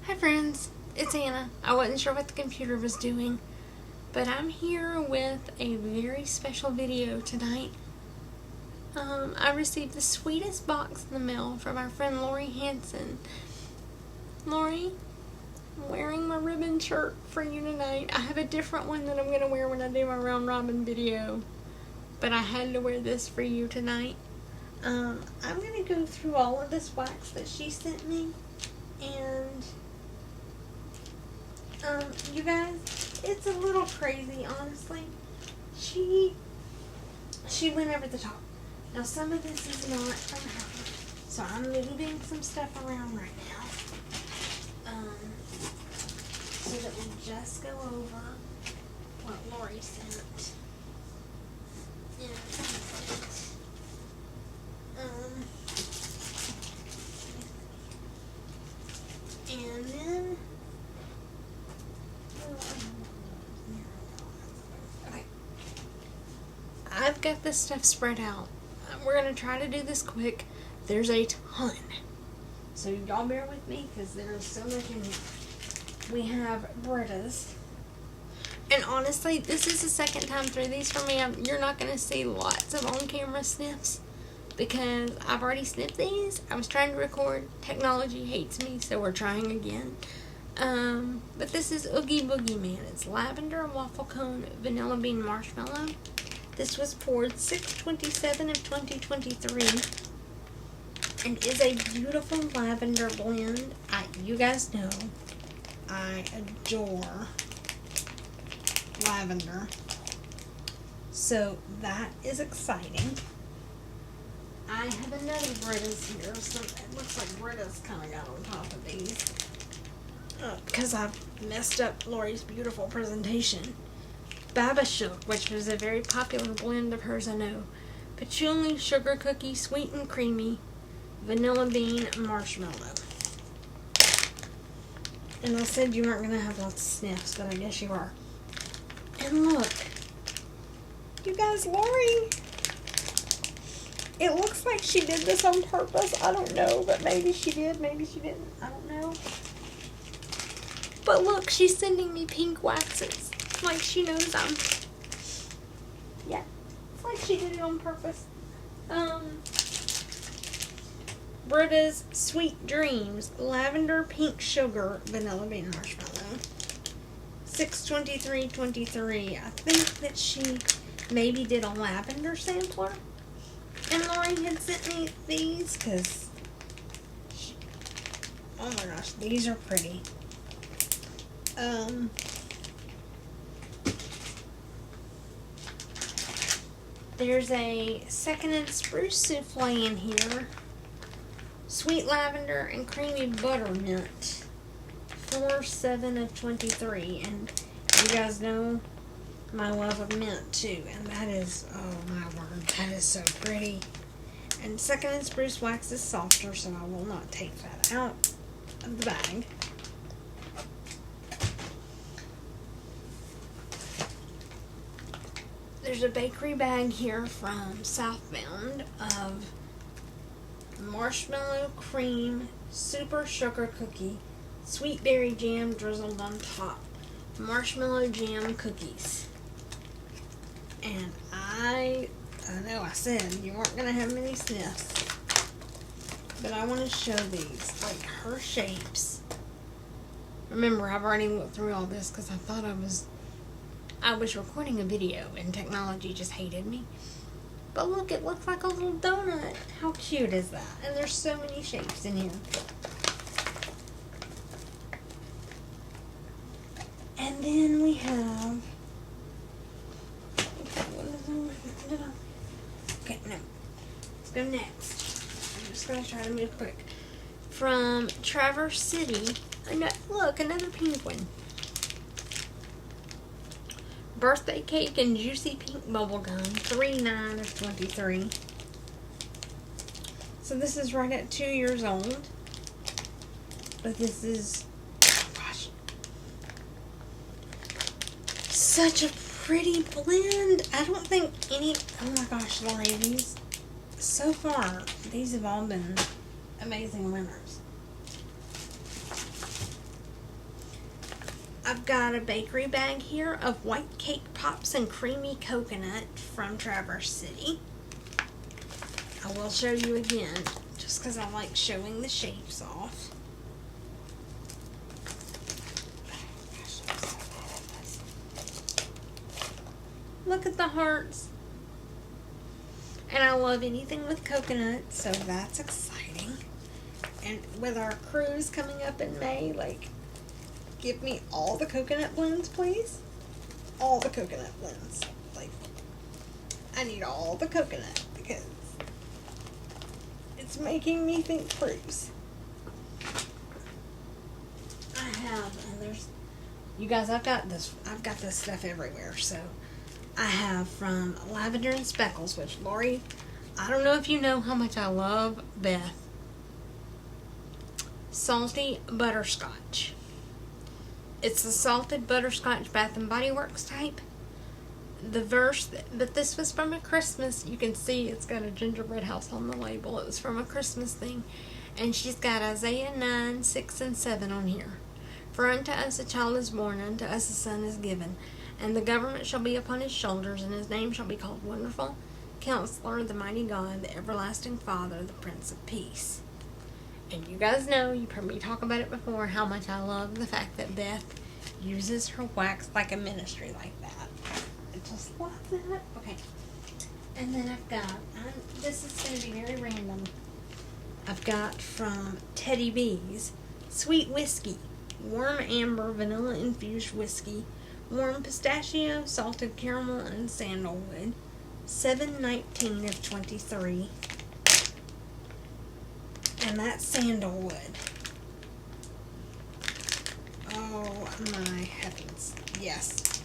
Hi friends, it's Anna. I wasn't sure what the computer was doing, but I'm here with a very special video tonight. I received the sweetest box in the mail from our friend Lori Hanson. Lori, I'm wearing my ribbon shirt for you tonight. I have a different one that I'm going to wear when I do my round robin video, but I had to wear this for you tonight. I'm going to go through all of this wax that she sent me, and you guys, it's a little crazy, honestly. She went over the top. Now, some of this is not from her, so I'm moving some stuff around right now, so that we just go over what Lori sent. And then okay, I've got this stuff spread out. We're going to try to do this quick. There's a ton. So y'all bear with me because there's so much in here. We have Britta's. And honestly, this is the second time through these for me. You're not going to see lots of on-camera sniffs because I've already sniffed these. I was trying to record. Technology hates me, so we're trying again. But this is Oogie Boogie Man. It's lavender, waffle cone, vanilla bean marshmallow. This was poured 6/27 of 2023 and is a beautiful lavender blend. You guys know I adore lavender, so that is exciting. I have another Britta's here, so it looks like Britta's kind of got on top of these because I've messed up Lori's beautiful presentation. Baba Shook, which was a very popular blend of hers, I know. Patchouli sugar cookie, sweet and creamy, vanilla bean marshmallow. And I said you weren't going to have lots of sniffs, but I guess you are. And look, you guys, Lori, it looks like she did this on purpose. I don't know, but maybe she did, maybe she didn't. I don't know. But look, she's sending me pink waxes. Like she knows yeah, it's like she did it on purpose. Britta's Sweet Dreams, lavender, pink sugar, vanilla bean marshmallow. 6/23/23. I think that she maybe did a lavender sampler. And Lori had sent me these because, oh my gosh, these are pretty. There's a Second and Spruce souffle in here. Sweet lavender and creamy buttermint. 4/7 of 23. And you guys know my love of mint too. And that is, oh my word, that is so pretty. And Second and Spruce wax is softer, so I will not take that out of the bag. There's a bakery bag here from Southbound of marshmallow cream, super sugar cookie, sweet berry jam drizzled on top, marshmallow jam cookies. And I know I said you weren't going to have many sniffs, but I want to show these, like her shapes. Remember, I've already looked through all this because I thought I was recording a video and technology just hated me. But look, it looks like a little donut. How cute is that? And there's so many shapes in here. And then we have, okay, no. Let's go next. I'm just going to try to move quick. From Traverse City, look, another pink one. Birthday cake and juicy pink bubblegum, 3/9 of 23. So this is right at 2 years old. But this is, oh gosh, such a pretty blend. I don't think any, oh my gosh, Lori, these, so far, these have all been amazing winners. I've got a bakery bag here of white cake pops and creamy coconut from Traverse City. I will show you again, just because I like showing the shapes off. Look at the hearts. And I love anything with coconut, so that's exciting. And with our cruise coming up in May, like, give me all the coconut blends, please. All the coconut blends. Like, I need all the coconut because it's making me think cruise. I have, and there's, you guys, I've got this stuff everywhere, so. I have from Lavender and Speckles, which, Lori, I don't know if you know how much I love Beth. Salty Butterscotch. It's the salted butterscotch Bath and Body Works type. But this was from a Christmas. You can see it's got a gingerbread house on the label. It was from a Christmas thing. And she's got Isaiah 9, 6, and 7 on here. For unto us a child is born, unto us a son is given. And the government shall be upon his shoulders, and his name shall be called Wonderful, Counselor, the Mighty God, the Everlasting Father, the Prince of Peace. And you guys know, you've heard me talk about it before, how much I love the fact that Beth uses her wax like a ministry like that. I just love that. Okay. And then I've got, this is going to be very random. I've got from Teddy B's, Sweet Whiskey, warm amber, vanilla infused whiskey, warm pistachio, salted caramel, and sandalwood. 7/19 of 23. And that's sandalwood. Oh my heavens. Yes.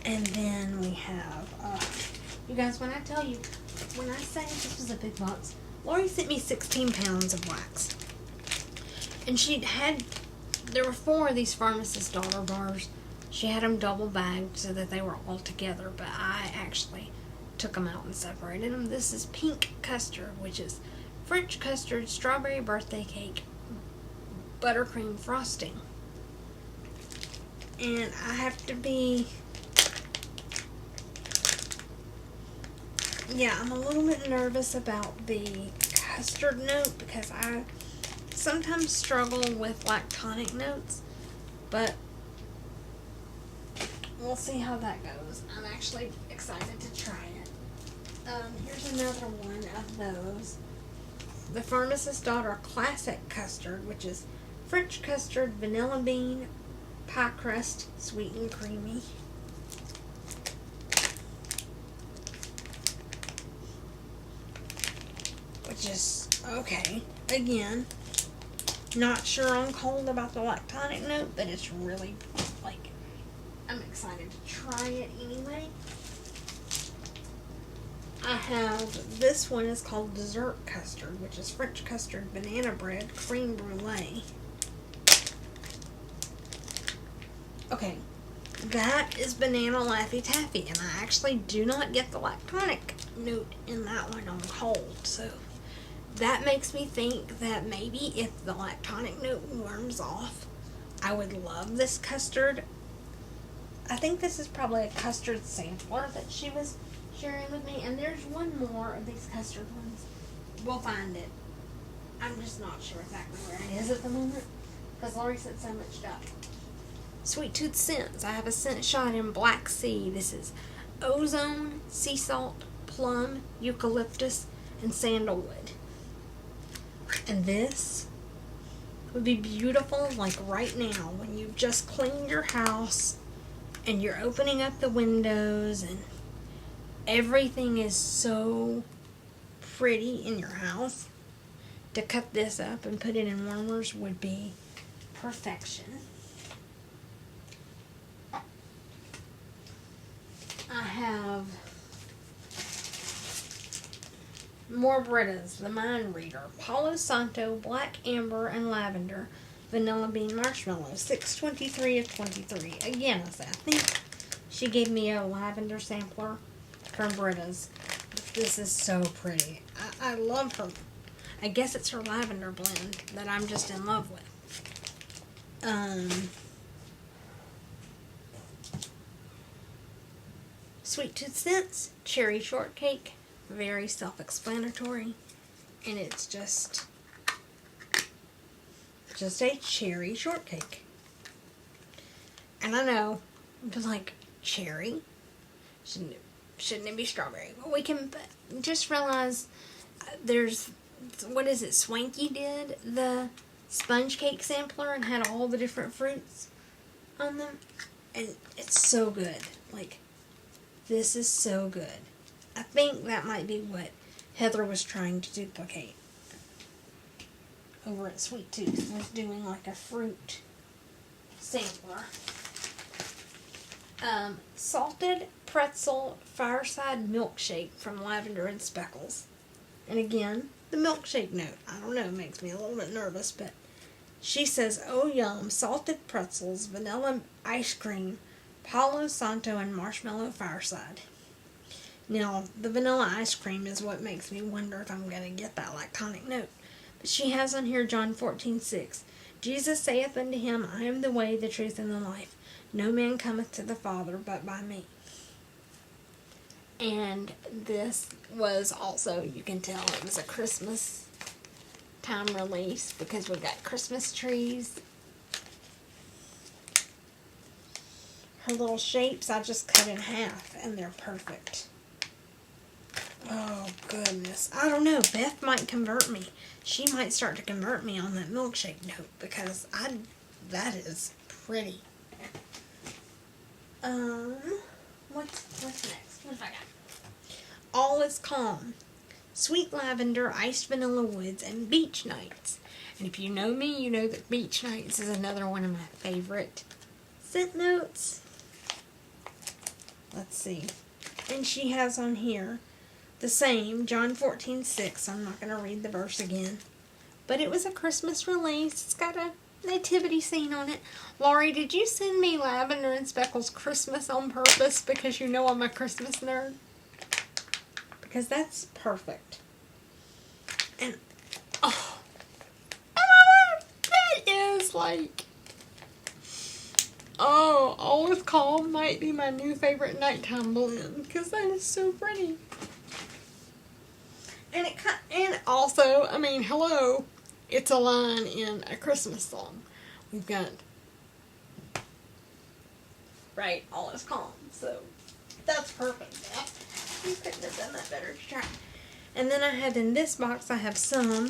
And then we have, you guys, when I tell you, when I say this was a big box, Lori sent me 16 pounds of wax. And there were 4 of these Pharmacist Daughter bars. She had them double bagged so that they were all together, but I actually took them out and separated them. This is pink custard, which is French custard, strawberry birthday cake, buttercream frosting. And I have to be, I'm a little bit nervous about the custard note because I sometimes struggle with lactonic notes, but we'll see how that goes. I'm actually excited to try it. Here's another one of those. The Pharmacist Daughter Classic Custard, which is French custard, vanilla bean, pie crust, sweet and creamy. Which is, okay, again, not sure on cold about the lactonic note, but it's really, I'm excited to try it anyway. I have, this one is called Dessert Custard, which is French custard, banana bread, cream brulee. Okay, that is Banana Laffy Taffy, and I actually do not get the lactonic note in that one on cold, so that makes me think that maybe if the lactonic note warms off, I would love this custard. I think this is probably a custard sampler that she was sharing with me, and there's one more of these custard ones. We'll find it. I'm just not sure exactly where it is at the moment, because Lori said so much stuff. Sweet Tooth Scents. I have a scent shot in Black Sea. This is ozone, sea salt, plum, eucalyptus, and sandalwood. And this would be beautiful like right now when you've just cleaned your house and you're opening up the windows and everything is so pretty in your house. To cut this up and put it in warmers would be perfection. I have more Britas, the Mind Reader, Palo Santo, Black Amber, and Lavender, Vanilla Bean Marshmallow, 6/23 of 23. Again, I think she gave me a lavender sampler from Britas. This is so pretty. I love her. I guess it's her lavender blend that I'm just in love with. Sweet Tooth Scents, cherry shortcake, very self-explanatory, and it's just a cherry shortcake. And I know, I'm just like, cherry? Shouldn't it be strawberry? Well, we can just realize there's, what is it, Swanky did the sponge cake sampler and had all the different fruits on them, and it's so good. Like, this is so good. I think that might be what Heather was trying to duplicate over at Sweet Tooth, was doing like a fruit sampler. Salted pretzel fireside milkshake from Lavender and Speckles. And again, the milkshake note, I don't know, makes me a little bit nervous, but she says, oh yum, salted pretzels, vanilla ice cream, Palo Santo, and marshmallow fireside. Now, the vanilla ice cream is what makes me wonder if I'm going to get that lactonic note. But she has on here John 14:6. Jesus saith unto him, I am the way, the truth, and the life. No man cometh to the Father but by me. And this was also, you can tell it was a Christmas time release because we've got Christmas trees. Her little shapes I just cut in half and they're perfect. Oh goodness. I don't know. Beth might convert me. She might start to convert me on that milkshake note because that is pretty. What's next? What have I got? All is Calm. Sweet Lavender, Iced Vanilla Woods, and Beach Nights. And if you know me, you know that Beach Nights is another one of my favorite scent notes. Let's see. And she has on here the same, John 14:6. I'm not going to read the verse again. But it was a Christmas release. It's got a nativity scene on it. Laurie, did you send me Lavender and Speckles Christmas on purpose because you know I'm a Christmas nerd? Because that's perfect. And, oh my word, that is like, oh, All is Calm might be my new favorite nighttime blend because that is so pretty. And also, I mean, hello, it's a line in a Christmas song. We've got, right, All is Calm, so that's perfect. Yeah. You couldn't have done that better to try. And then I have in this box, I have some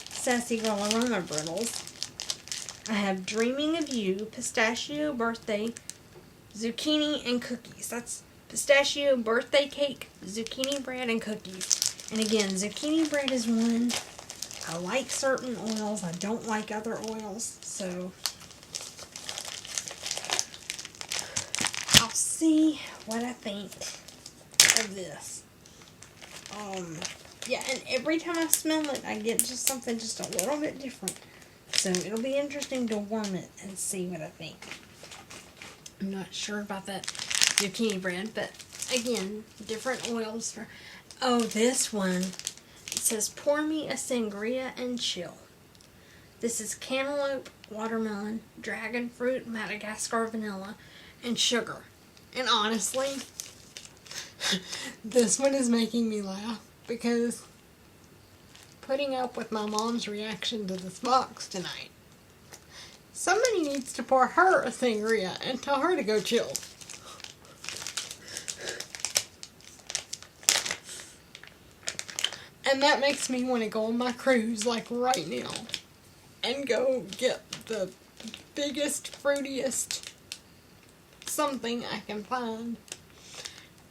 Sassy Girl Aroma Brittles. I have Dreaming of You, Pistachio Birthday, Zucchini, and Cookies. That's pistachio birthday cake, zucchini bread, and cookies. And again, zucchini bread is one. I like certain oils. I don't like other oils. So I'll see what I think of this. Yeah, and every time I smell it, I get just something just a little bit different. So it'll be interesting to warm it and see what I think. I'm not sure about that zucchini bread, but again, different oils for... Oh, this one. It says, pour me a sangria and chill. This is cantaloupe, watermelon, dragon fruit, Madagascar vanilla, and sugar. And honestly, this one is making me laugh because putting up with my mom's reaction to this box tonight, somebody needs to pour her a sangria and tell her to go chill. And that makes me want to go on my cruise, like right now, and go get the biggest, fruitiest something I can find,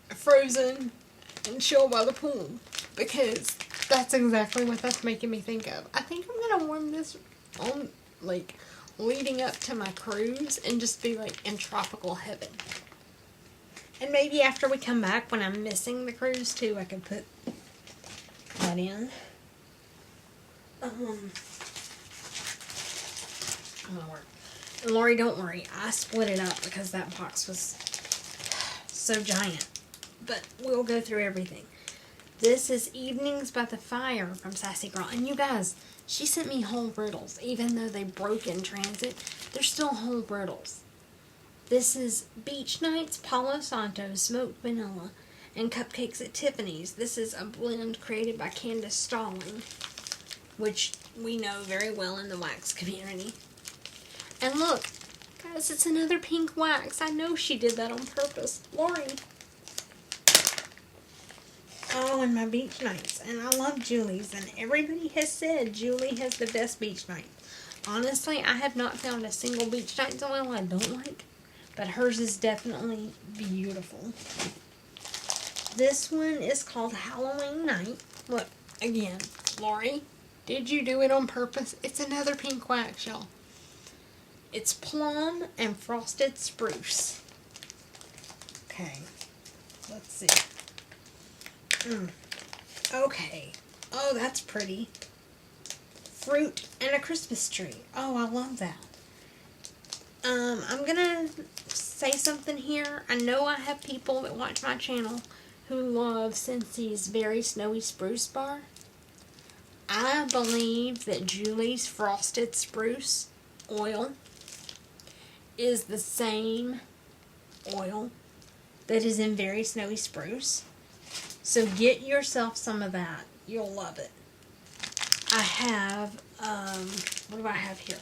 frozen, and chill by the pool, because that's exactly what that's making me think of. I think I'm going to warm this on, like, leading up to my cruise, and just be, like, in tropical heaven. And maybe after we come back, when I'm missing the cruise, too, I can put that in. And Lori, don't worry. I split it up because that box was so giant. But we'll go through everything. This is Evenings by the Fire from Sassy Girl. And you guys, She sent me whole brittles. Even though they broke in transit, they're still whole brittles. This is Beach Nights Palo Santo Smoked Vanilla and Cupcakes at Tiffany's. This is a blend created by Candace Stalling, which we know very well in the wax community. And look, guys, it's another pink wax. I know she did that on purpose. Lori. Oh, and my Beach Nights. And I love Julie's. And everybody has said Julie has the best Beach Night. Honestly, I have not found a single Beach Nights oil I don't like. But hers is definitely beautiful. This one is called Halloween Night. Look, again, Lori, did you do it on purpose? It's another pink wax, y'all. It's plum and frosted spruce. Okay, let's see. Okay. Oh, that's pretty. Fruit and a Christmas tree. Oh, I love that. I'm gonna say something here. I know I have people that watch my channel who love Scentsy's Very Snowy Spruce Bar. I believe that Julie's Frosted Spruce oil is the same oil that is in Very Snowy Spruce. So get yourself some of that. You'll love it. I have, what do I have here?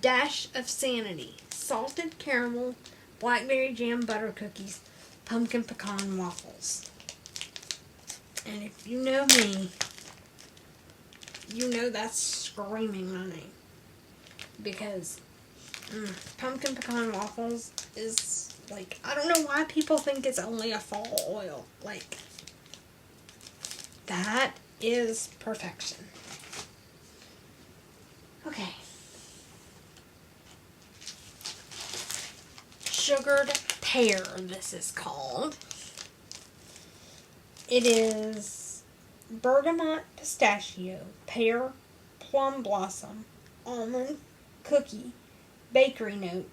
Dash of Sanity. Salted caramel, blackberry jam butter cookies, pumpkin pecan waffles. And if you know me, you know that's screaming my name. Because pumpkin pecan waffles is, like, I don't know why people think it's only a fall oil. Like, that is perfection. Okay. Sugared pear, this is called. It is bergamot pistachio, pear, plum blossom, almond, cookie, bakery note,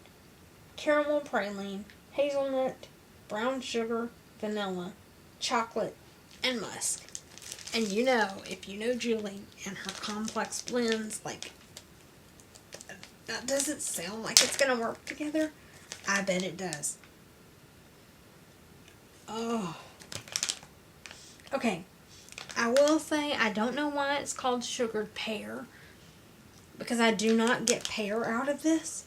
caramel praline, hazelnut, brown sugar, vanilla, chocolate, and musk. And you know, if you know Julie and her complex blends, like, that doesn't sound like it's going to work together. I bet it does. Oh. Okay. I will say, I don't know why it's called sugared pear, because I do not get pear out of this.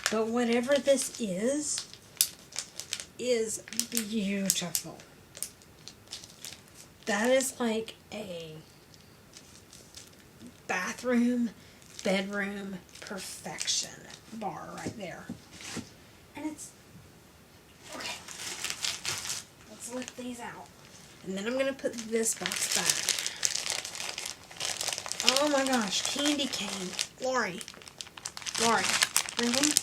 But whatever this is beautiful. That is like a bathroom, bedroom perfection bar right there. And it's, okay, let's lift these out. And then I'm going to put this box back. Oh my gosh, candy cane. Lori, really?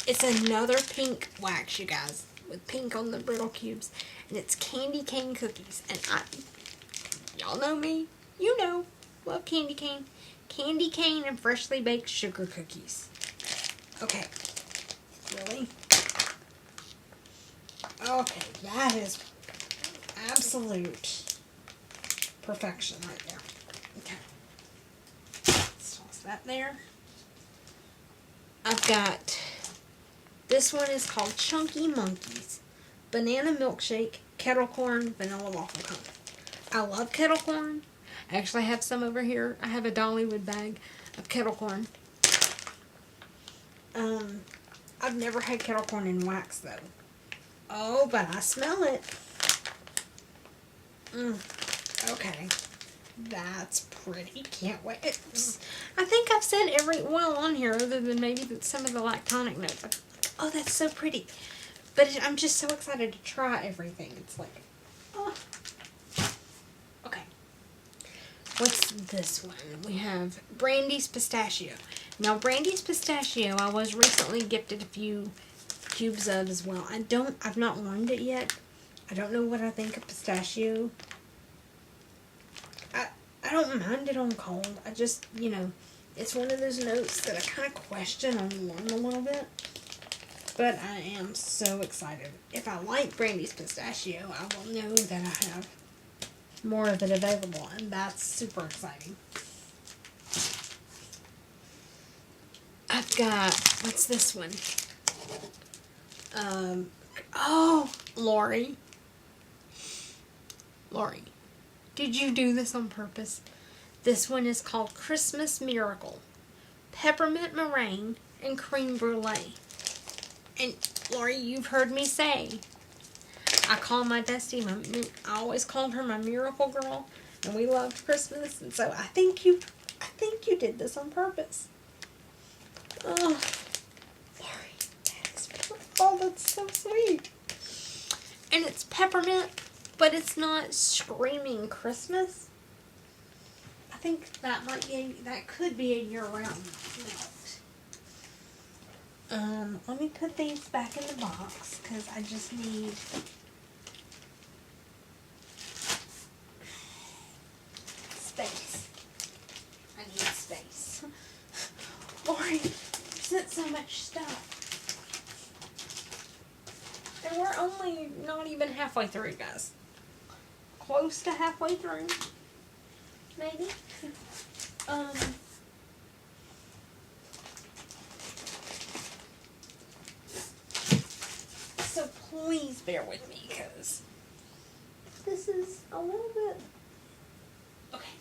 It's another pink wax, you guys, with pink on the brittle cubes. And it's candy cane cookies. And y'all know me. You know. Love candy cane. Candy cane and freshly baked sugar cookies. Okay. Really? Okay. That is absolute perfection right there. Okay. Let's toss that there. I've got, this one is called Chunky Monkeys. Banana milkshake, kettle corn, vanilla waffle cone. I love kettle corn. I actually have some over here. I have a Dollywood bag of kettle corn. I've never had kettle corn in wax though. Oh, but I smell it. Okay. That's pretty. Can't wait. I think I've said every oil on here other than maybe some of the lactonic notes. Oh, that's so pretty. But I'm just so excited to try everything. It's like, oh. Okay. What's this one? We have Brandy's Pistachio. Now, Brandy's Pistachio, I was recently gifted a few cubes of as well. I've not learned it yet. I don't know what I think of pistachio. I don't mind it on cold. I just, you know, it's one of those notes that I kind of question on warm a little bit. But I am so excited. If I like Brandy's Pistachio, I will know that I have more of it available. And that's super exciting. I've got, what's this one? Oh, Lori, did you do this on purpose? This one is called Christmas Miracle. Peppermint meringue and cream brulee. And Lori, you've heard me say, I call my Dusty, I always called her my miracle girl, and we loved Christmas, and so I think you did this on purpose. Oh, Lori, that's so sweet. And it's peppermint, but it's not screaming Christmas. I think that could be a year-round melt. Let me put these back in the box because I just need space. I need space. Lori, sent so much stuff. And we're only not even halfway through, guys. Close to halfway through. Maybe. So please bear with me, because this is a little bit... Okay.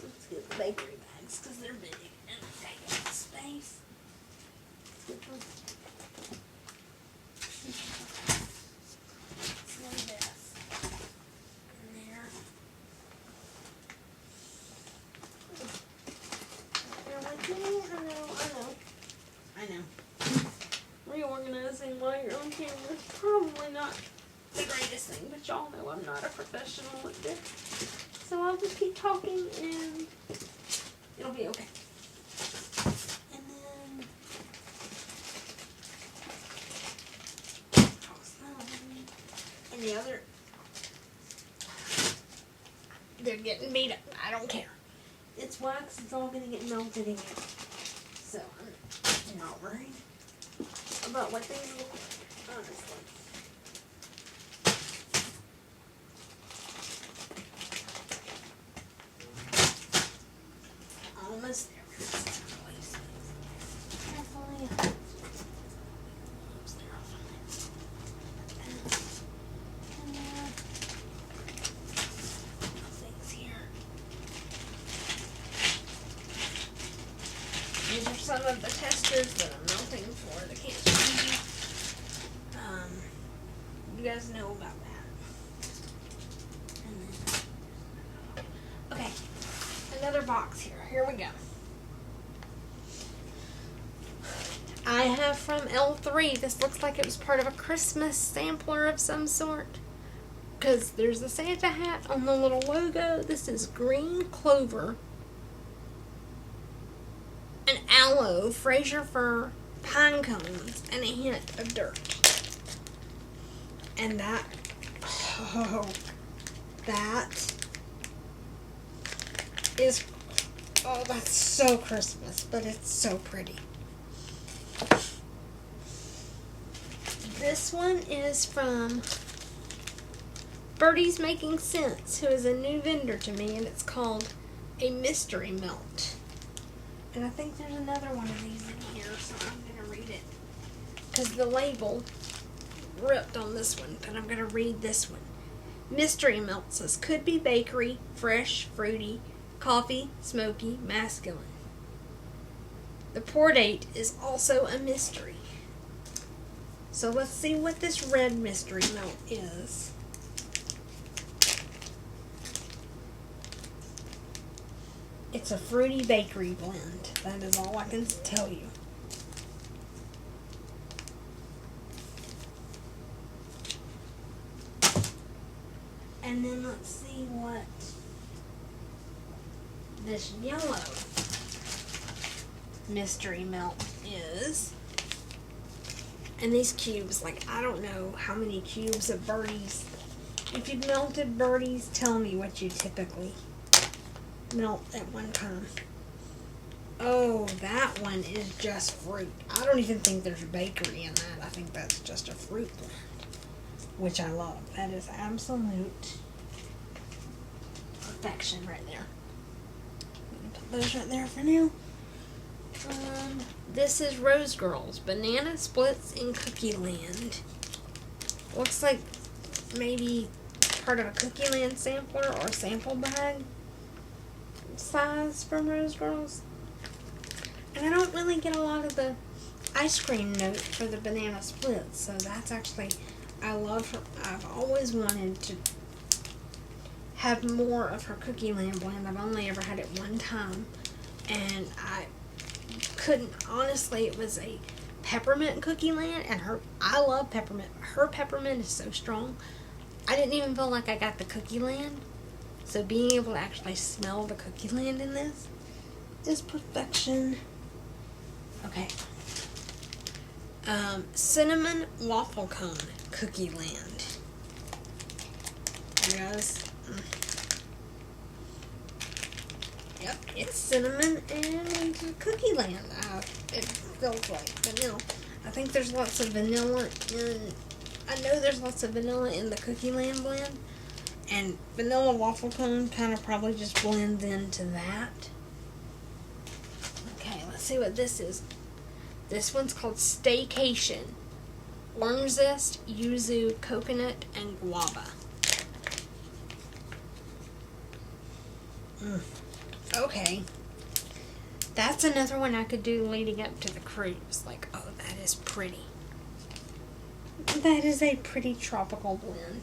Let's get the bakery bags, because they're big and they take up space. Let's get them. Let's do this. In there. Bear with me. I know. Reorganizing while you're on camera is probably not the greatest thing, but y'all know I'm not a professional at this. So I'll just keep talking and it'll be okay. And then toss that one. And the other, they're getting beat up. I don't care. It's wax, it's all gonna get melted in here. So I'm not worried about what things look like, honestly. Almost there. Carefully. Almost there. I'll find it. And things here. These are some of the testers that I'm melting for the cancer. You guys know about that. And then, okay, another box here. Here we go. I have from L3. This looks like it was part of a Christmas sampler of some sort, because there's a Santa hat on the little logo. This is green clover, an aloe, Fraser fir, pine cones, and a hint of dirt. And that is, oh, that's so Christmas, but it's so pretty. This one is from Birdie's Making Sense, who is a new vendor to me, and it's called a mystery melt. And I think there's another one of these in here, so I'm going to read it, because the label ripped on this one, but I'm going to read this one. Mystery melt says, could be bakery, fresh, fruity, coffee, smoky, masculine. The pour date is also a mystery. So let's see what this red mystery melt is. It's a fruity bakery blend. That is all I can tell you. And then let's see what this yellow mystery melt is. And these cubes, like, I don't know how many cubes of Birdie's. If you've melted Birdie's, tell me what you typically melt at one time. Oh, that one is just fruit. I don't even think there's bakery in that. I think that's just a fruit blend, which I love. That is absolute perfection right there. I'm gonna put those right there for now. This is Rose Girls Banana Splits in Cookie Land. Looks like maybe part of a Cookie Land sampler or sample bag size from Rose Girls. And I don't really get a lot of the ice cream note for the banana splits, so that's actually, I love her. I've always wanted to have more of her Cookie Land blend. I've only ever had it one time, and I couldn't, honestly. It was a peppermint Cookie Land, and I love peppermint. Her peppermint is so strong. I didn't even feel like I got the Cookie Land, so being able to actually smell the Cookie Land in this is perfection. Okay. Cinnamon Waffle Cone Cookie Land. There it goes. Yep, it's cinnamon and Cookie Land. It feels like vanilla. I think there's lots of vanilla in. I know there's lots of vanilla in the Cookie Land blend, and vanilla waffle cone kind of probably just blends into that. Okay, let's see what this is. This one's called Staycation. Orange zest, yuzu, coconut, and guava. Okay. That's another one I could do leading up to the cruise. Like, oh, that is pretty. That is a pretty tropical blend.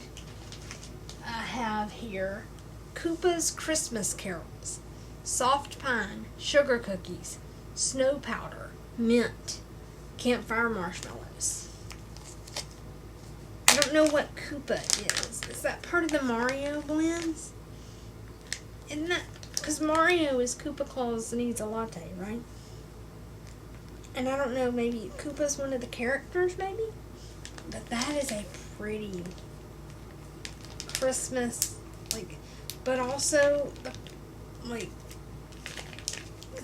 I have here Koopa's Christmas Carols, soft pine, sugar cookies, snow powder, mint, campfire marshmallows. I don't know what Koopa is. Is that part of the Mario blends? Isn't that, because Mario is Koopa Claus needs a latte, right? And I don't know, maybe Koopa's one of the characters, maybe? But that is a pretty Christmas, like, but also, like,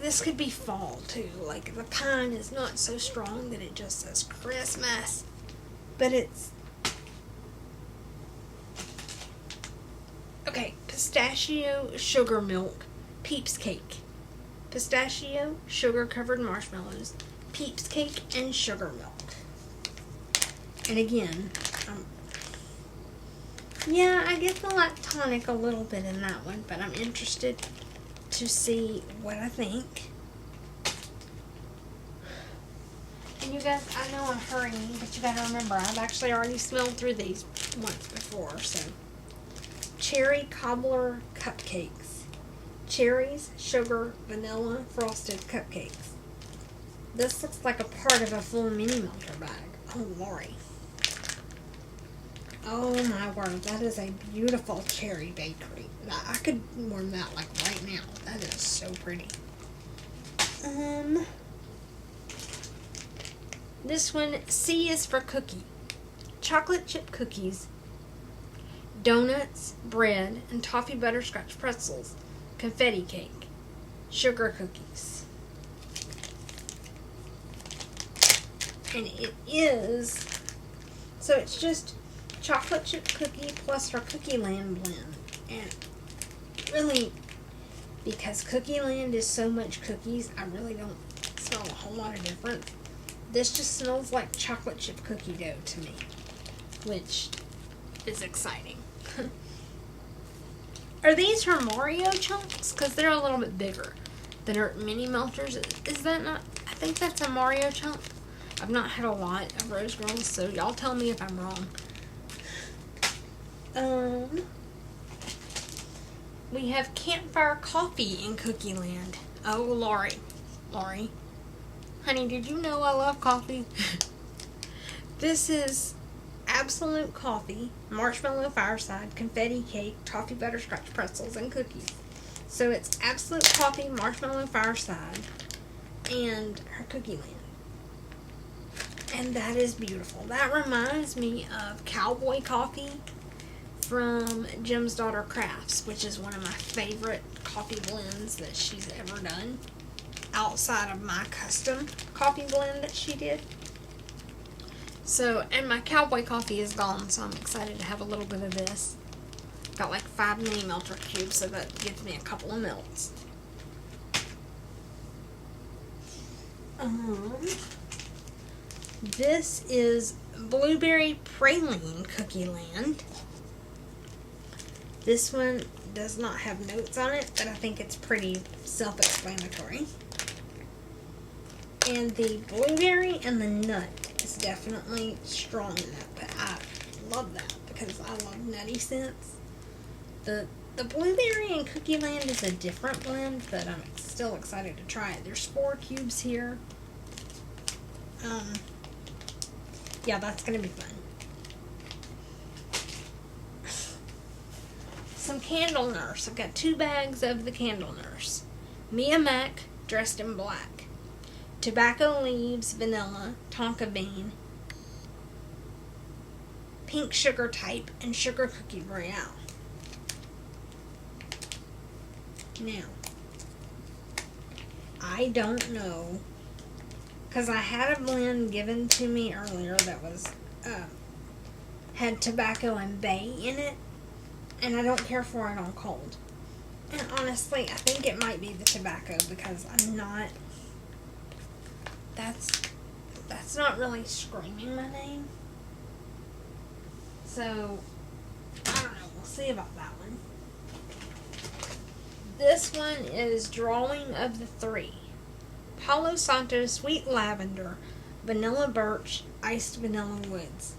this could be fall, too. Like, the pine is not so strong that it just says Christmas, but it's, okay, pistachio sugar milk Peeps cake. Pistachio, sugar-covered marshmallows, Peeps cake, and sugar milk. And again, yeah, I get the lactonic a little bit in that one, but I'm interested to see what I think. And you guys, I know I'm hurrying, but you gotta remember, I've actually already smelled through these once before, so. Cherry cobbler cupcakes. Cherries, sugar, vanilla, frosted cupcakes. This looks like a part of a full mini melter bag. Oh, Lori. Oh my word, that is a beautiful cherry bakery. I could warm that like right now. That is so pretty. This one, C is for cookie. Chocolate chip cookies, donuts, bread, and toffee butterscotch pretzels, confetti cake, sugar cookies. And it is, so it's just chocolate chip cookie plus our Cookie Land blend. And really, because Cookie Land is so much cookies, I really don't smell a whole lot of difference. This just smells like chocolate chip cookie dough to me, which is exciting. Are these her Mario chunks? Because they're a little bit bigger than her mini melters. Is that not? I think that's a Mario chunk. I've not had a lot of Rose Girls, so y'all tell me if I'm wrong. We have Campfire Coffee in Cookie Land. Oh, Lori. Honey, did you know I love coffee? This is Absolute Coffee, Marshmallow Fireside, Confetti Cake, Toffee Butterscotch Pretzels, and Cookies. So it's Absolute Coffee, Marshmallow Fireside, and her Cookie Land. And that is beautiful. That reminds me of Cowboy Coffee from Jim's Daughter Crafts, which is one of my favorite coffee blends that she's ever done, outside of my custom coffee blend that she did. So, and my Cowboy Coffee is gone, so I'm excited to have a little bit of this. Got like 5 mini melter cubes, so that gives me a couple of melts. This is Blueberry Praline Cookie Land. This one does not have notes on it, but I think it's pretty self-explanatory. And the blueberry and the nut is definitely strong in that, but I love that because I love nutty scents. The Blueberry and Cookie Land is a different blend, but I'm still excited to try it. There's 4 cubes here. Yeah, that's going to be fun. Some Candle Nurse. I've got 2 bags of the Candle Nurse. Mia Mac, dressed in black. Tobacco Leaves, vanilla, tonka bean, pink sugar type, and sugar cookie royale. Now, I don't know, because I had a blend given to me earlier that was had tobacco and bay in it, and I don't care for it on cold. And honestly, I think it might be the tobacco because I'm not. That's not really screaming my name. So, I don't know. We'll see about that one. This one is Drawing of the 3. Palo Santo Sweet Lavender, Vanilla Birch, Iced Vanilla Woods.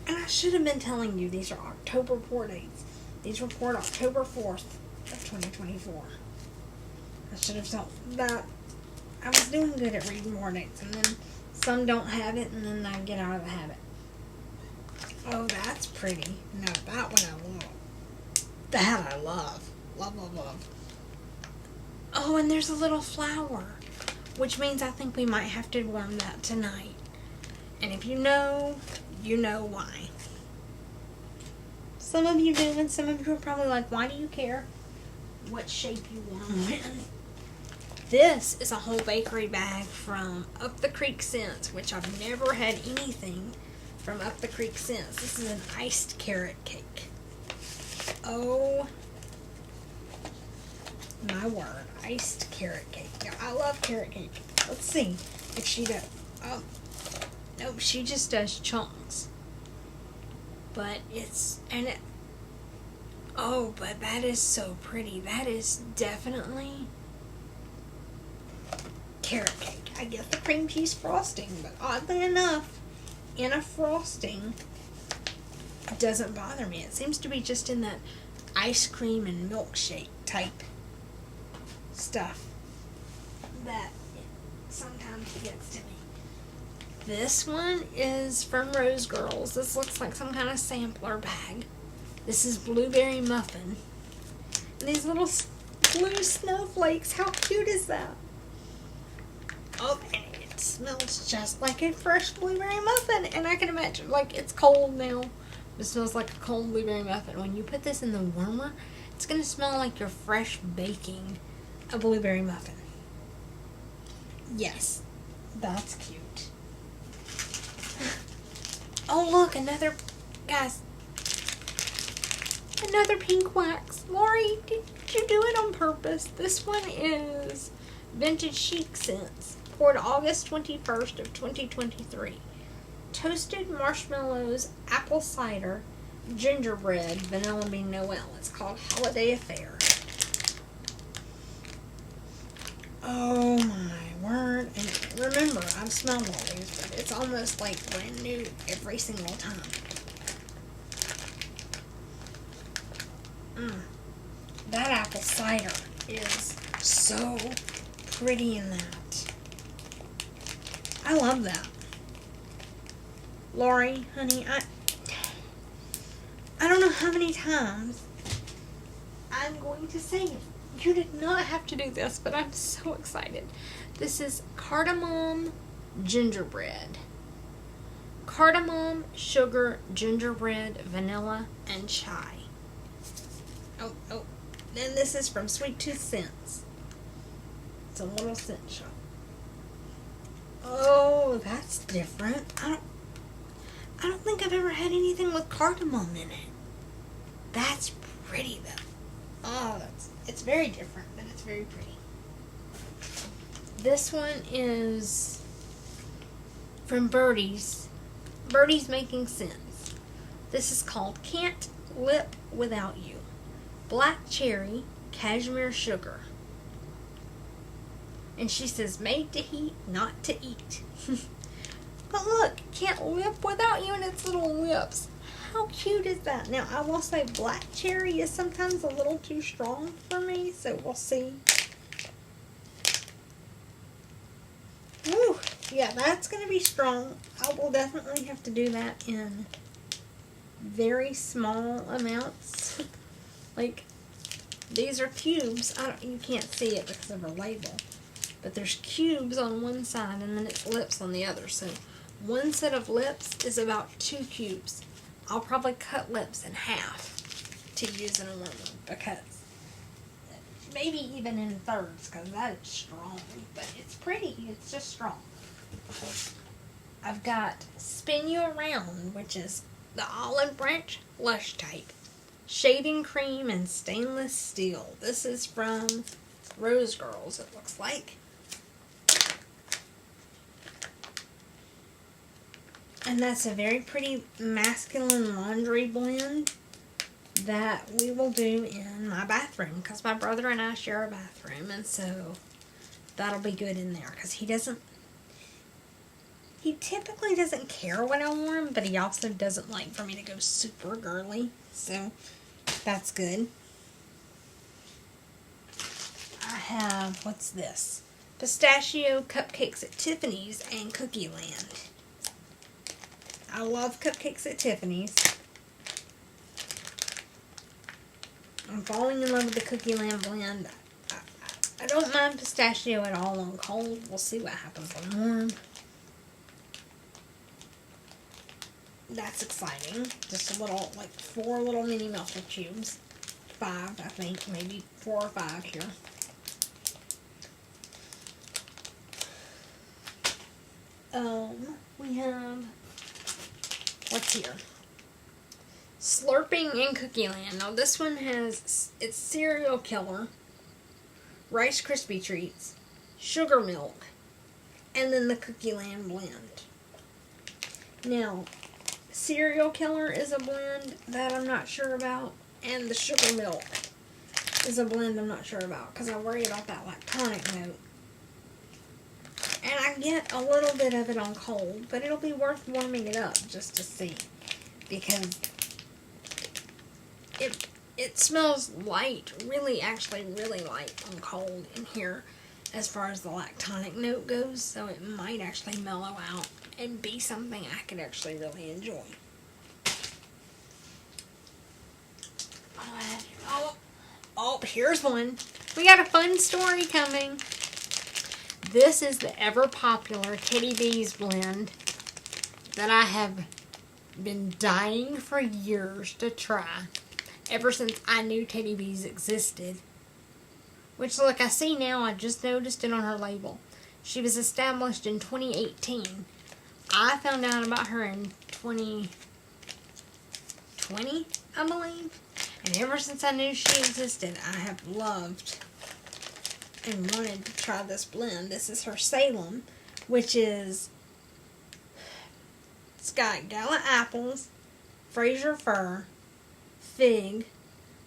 And I should have been telling you these are October pour dates. These were poured October 4th of 2024. I should have told that. I was doing good at reading more dates, and then some don't have it, and then I get out of the habit. Oh, that's pretty. No, that one I love. That I love. Love, love, love. Oh, and there's a little flower, which means I think we might have to learn that tonight. And if you know why. Some of you do, and some of you are probably like, why do you care what shape you want them in? This is a whole bakery bag from Up the Creek Scents, which I've never had anything from Up the Creek Scents. This is an iced carrot cake. Oh my word, iced carrot cake. Yeah, I love carrot cake. Let's see if she does. Oh, nope, she just does chunks. But but that is so pretty. That is definitely carrot cake. I get the cream cheese frosting, but oddly enough, in a frosting, it doesn't bother me. It seems to be just in that ice cream and milkshake type stuff that sometimes gets to me. This one is from Rose Girls. This looks like some kind of sampler bag. This is Blueberry Muffin. And these little blue snowflakes. How cute is that? Oh, and it smells just like a fresh blueberry muffin. And I can imagine, like, it's cold now. It smells like a cold blueberry muffin. When you put this in the warmer, it's going to smell like you're fresh baking a blueberry muffin. Yes, that's cute. Oh, look, another pink wax. Lori, did you do it on purpose? This one is Vintage Chic Scents, poured August 21st of 2023. Toasted marshmallows, apple cider, gingerbread, vanilla bean Noel. It's called Holiday Affair. Oh my word. And remember, I've smelled all these, but it's almost like brand new every single time. That apple cider is so pretty in that. I love that. Lori, honey, I don't know how many times I'm going to say it. You did not have to do this, but I'm so excited. This is cardamom gingerbread. Cardamom, sugar, gingerbread, vanilla, and chai. Oh. Then this is from Sweet Tooth Scents. It's a little scent shop. Oh, that's different. I don't think I've ever had anything with cardamom in it. That's pretty though. Oh, it's very different, but it's very pretty. This one is from Birdie's. Birdie's Making Sense. This is called Can't Lip Without You. Black cherry, cashmere sugar. And she says, made to heat, not to eat. But look, can't lip without you and its little lips. How cute is that? Now, I will say black cherry is sometimes a little too strong for me, so we'll see. Woo! Yeah, that's going to be strong. I will definitely have to do that in very small amounts. Like, these are cubes. You can't see it because of our label. But there's cubes on one side and then it's lips on the other. So one set of lips is about 2 cubes. I'll probably cut lips in half to use in a one because maybe even in thirds because that is strong. But it's pretty. It's just strong. I've got Spin You Around, which is the Olive Branch Lush type. Shaving cream and stainless steel. This is from Rose Girls, it looks like. And that's a very pretty masculine laundry blend that we will do in my bathroom because my brother and I share a bathroom, and so that'll be good in there because he typically doesn't care when I wear him, but he also doesn't like for me to go super girly, so that's good. I have, what's this? Pistachio Cupcakes at Tiffany's and Cookie Land. I love cupcakes at Tiffany's. I'm falling in love with the Cookie Land blend. I don't mind pistachio at all on cold. We'll see what happens on warm. That's exciting. Just a little, like 4 little mini melted cubes. 5, I think. Maybe 4 or 5 here. We have, what's here? Slurping in Cookie Land. Now this one has, it's Cereal Killer, Rice Krispie Treats, Sugar Milk, and then the Cookie Land blend. Now, Cereal Killer is a blend that I'm not sure about, and the Sugar Milk is a blend I'm not sure about because I worry about that lactonic note. And I get a little bit of it on cold, but it'll be worth warming it up just to see because it smells light, actually really light on cold in here as far as the lactonic note goes, so it might actually mellow out and be something I could actually really enjoy. Oh, here's one. We got a fun story coming. This is the ever-popular Teddy Bees blend that I have been dying for years to try. Ever since I knew Teddy Bees existed. Which, look, I see now. I just noticed it on her label. She was established in 2018. I found out about her in 2020, I believe. And ever since I knew she existed, I have loved and wanted to try this blend. This is her Salem, which is, it's got Gala apples, Fraser fir, fig,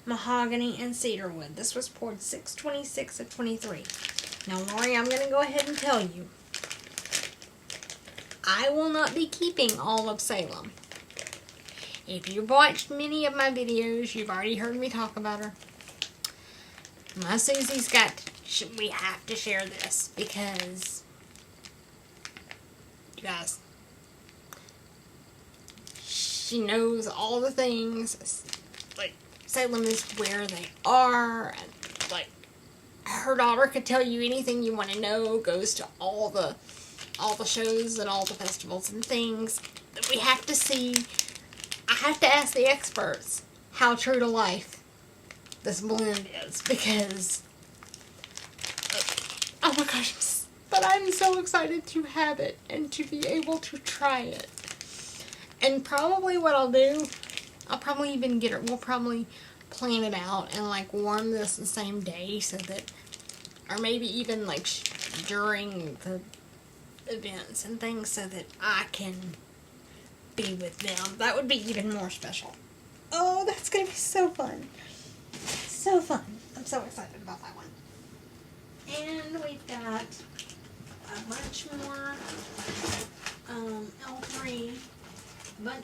mahogany, and cedarwood. This was poured 6/26 of 23. Now, Lori, I'm going to go ahead and tell you, I will not be keeping all of Salem. If you've watched many of my videos, you've already heard me talk about her. My Susie's we have to share this because, you guys, she knows all the things. Like, Salem is where they are, and like, her daughter could tell you anything you want to know, goes to all the shows and all the festivals and things that we have to see. I have to ask the experts how true to life this blend is because, oh my gosh, but I'm so excited to have it and to be able to try it. And probably what I'll do, I'll probably even we'll probably plan it out and like warm this the same day so that, or maybe even like during the events and things so that I can be with them. That would be even more special. Oh, that's going to be so fun. So fun. I'm so excited about that one. And we've got a bunch more L3. Not a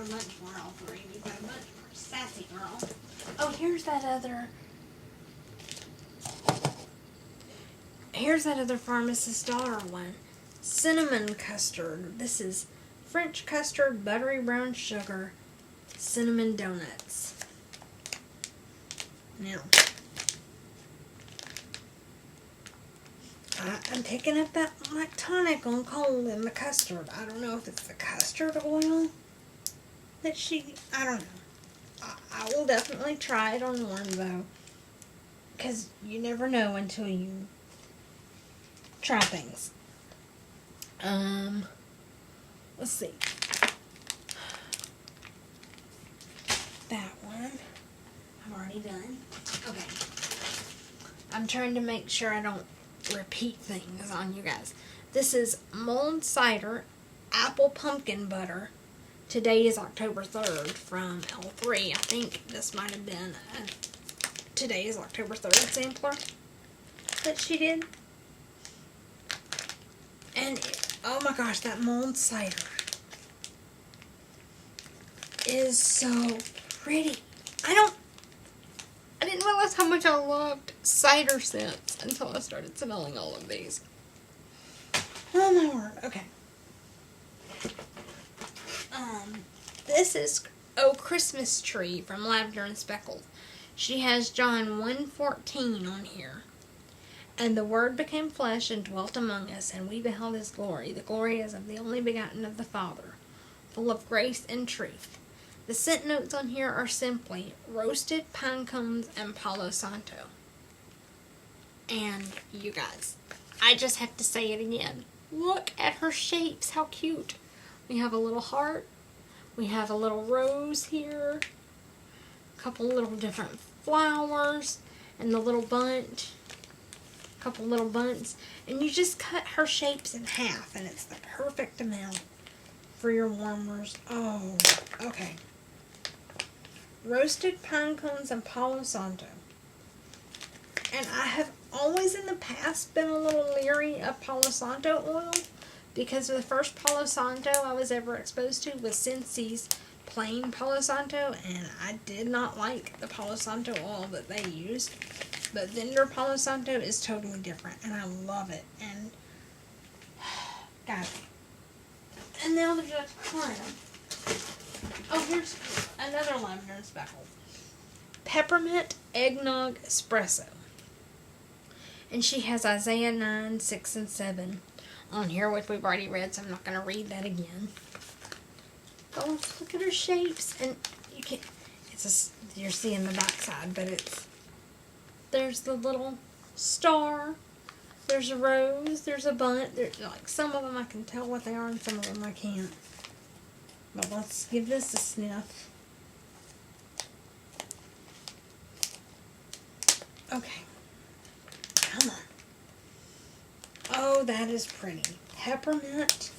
bunch more L3. We've got a bunch more Sassy Girl. Oh, here's that other Pharmacist's Daughter one. Cinnamon custard. This is French custard, buttery brown sugar, cinnamon donuts. Now, I'm picking up that tonic on cold and the custard. I don't know if it's the custard oil that I don't know. I will definitely try it on one though, because you never know until you try things. Let's see. That one I've already done. Okay. I'm trying to make sure I don't repeat things on you guys. This is mulled cider, apple pumpkin butter. Today is October 3rd from L3. I think this might have been today is October 3rd sampler that she did. And oh my gosh, that mulled cider is so pretty. I didn't realize how much I loved cider scents until I started smelling all of these. Oh my word. Okay. This is Christmas Tree from Lavender and Speckles. She has John 1:14 on here. And the Word became flesh and dwelt among us, and we beheld his glory. The glory is of the only begotten of the Father, full of grace and truth. The scent notes on here are simply roasted pine cones and Palo Santo. And you guys, I just have to say it again. Look at her shapes. How cute. We have a little heart. We have a little rose here. A couple little different flowers. And the little bunch. A couple little bunts. And you just cut her shapes in half. And it's the perfect amount for your warmers. Oh, okay. Roasted pine cones and Palo Santo. And I have always in the past been a little leery of Palo Santo oil, because the first Palo Santo I was ever exposed to was Scentsy's plain Palo Santo, and I did not like the Palo Santo oil that they used. But Vendor Palo Santo is totally different, and I love it. And guys, and now there's a ton. Oh, here's another Lavender and Speckles. Peppermint Eggnog Espresso. And she has Isaiah 9, 6, and 7 on here, which we've already read, so I'm not going to read that again. Oh, look at her shapes. And you can, you're seeing the back side, but there's the little star. There's a rose. There's a bunt. There's, like, some of them I can tell what they are, and some of them I can't. But let's give this a sniff. Okay. Come on. Oh, that is pretty. Peppermint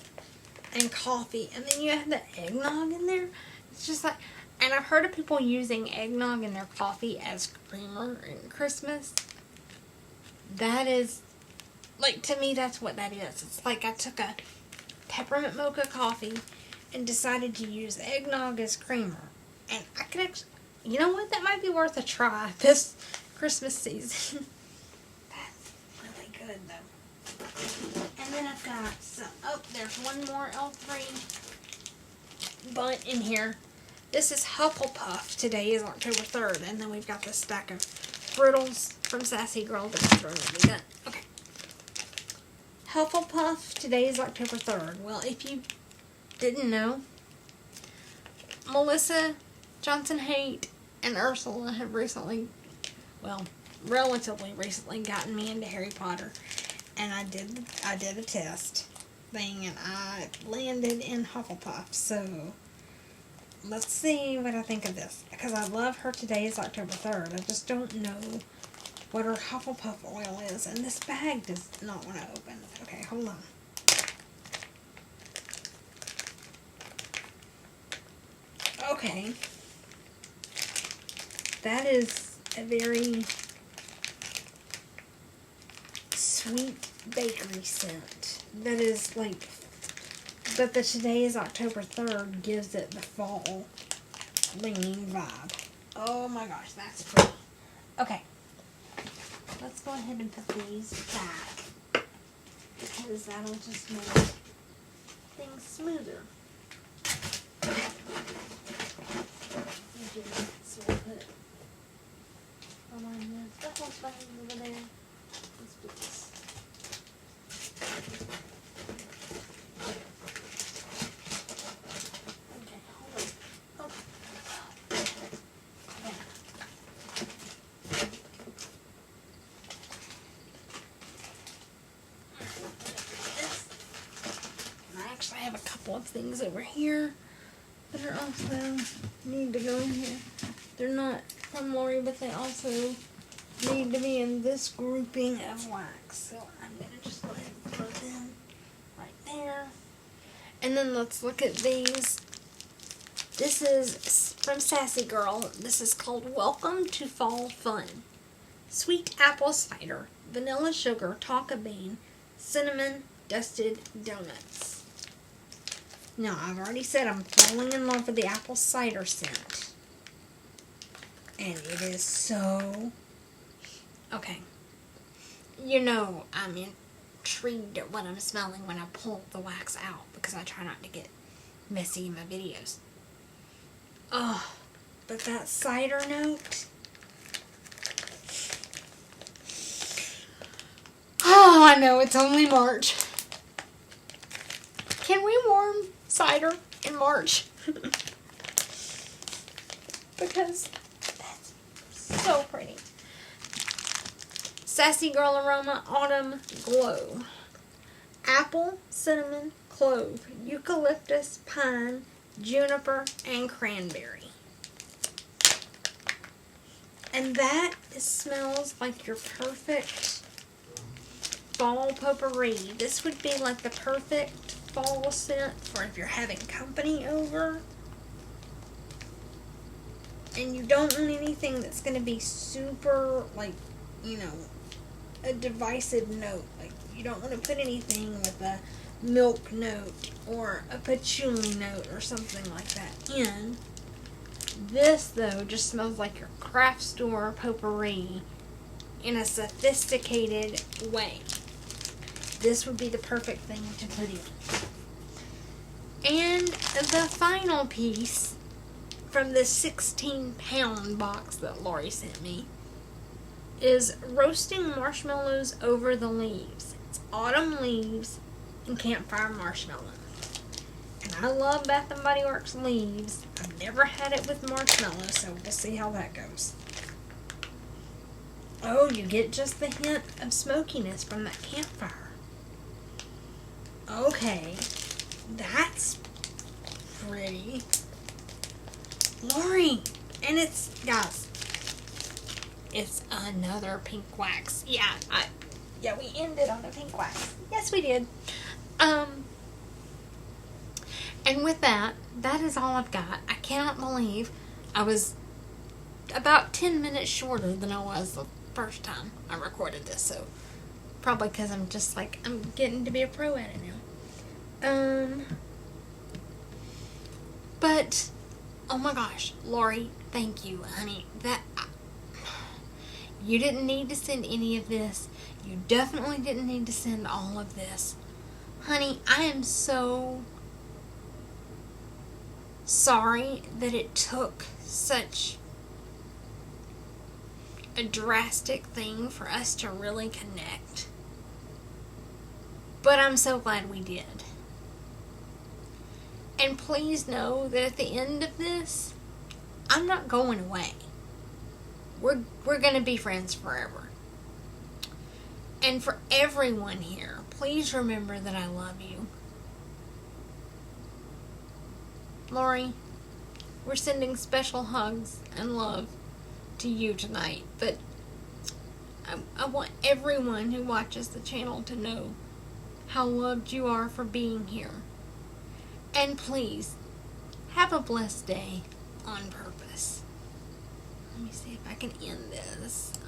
and coffee. And then you have the eggnog in there. It's just like, and I've heard of people using eggnog in their coffee as creamer in Christmas. That is, like, to me, that's what that is. It's like I took a peppermint mocha coffee and decided to use eggnog as creamer. And I could actually, you know what? That might be worth a try this Christmas season. That's really good, though. And then I've got some, oh, there's one more L3 bunt in here. This is Hufflepuff. Today is October 3rd. And then we've got this stack of Brittles from Sassy Girl that I'm throwing in the Okay. Hufflepuff. Today is October 3rd. Well, if you didn't know, Melissa Johnson Haight and Ursula have recently, well, relatively recently gotten me into Harry Potter, and I did a test thing, and I landed in Hufflepuff. So let's see what I think of this, because I love her. Today is October 3rd. I just don't know what her Hufflepuff oil is, and this bag does not want to open. Okay, hold on. Okay. That is a very sweet bakery scent. That is like, but the today is October 3rd gives it the fall leaning vibe. Oh my gosh, that's pretty. Okay. Let's go ahead and put these back, because that'll just make things smoother. So we'll put the whole thing over there. Let's put this. Okay, hold on. I actually have a couple of things over here that are also need to go in here. They're not from Lori, but they also need to be in this grouping of wax. So I'm going to just go ahead and put them right there. And then let's look at these. This is from Sassy Girl. This is called Welcome to Fall Fun. Sweet apple cider, vanilla sugar, tonka bean, cinnamon, dusted donuts. Now, I've already said I'm falling in love with the apple cider scent. And it is so... Okay. You know I'm intrigued at what I'm smelling when I pull the wax out, because I try not to get messy in my videos. Oh, but that cider note... Oh, I know, it's only March. Can we warm cider in March? Because that's so pretty. Sassy Girl Aroma Autumn Glow. Apple, cinnamon, clove, eucalyptus, pine, juniper, and cranberry. And that smells like your perfect fall potpourri. This would be like the perfect fall scent for if you're having company over and you don't want anything that's going to be super, like, you know, a divisive note. Like, you don't want to put anything with a milk note or a patchouli note or something like that in. This, though, just smells like your craft store potpourri in a sophisticated way. This would be the perfect thing to put in. And the final piece from this 16-pound box that Lori sent me is Roasting Marshmallows Over the Leaves. It's autumn leaves and campfire marshmallow. And I love Bath & Body Works leaves. I've never had it with marshmallow, so we'll see how that goes. Oh, you get just the hint of smokiness from that campfire. Okay, that's pretty. Lori, and it's, guys, it's another pink wax. Yeah, we ended on a pink wax. Yes, we did. And with that is all I've got. I cannot believe I was about 10 minutes shorter than I was the first time I recorded this, so probably because I'm just like, I'm getting to be a pro at it now. But, oh my gosh, Lori, thank you, honey. You didn't need to send any of this. You definitely didn't need to send all of this. Honey, I am so sorry that it took such a drastic thing for us to really connect. But I'm so glad we did. And please know that at the end of this, I'm not going away. We're going to be friends forever. And for everyone here, please remember that I love you. Lori, we're sending special hugs and love to you tonight. But I want everyone who watches the channel to know how loved you are for being here. And please, have a blessed day. on purpose. Let me see if I can end this.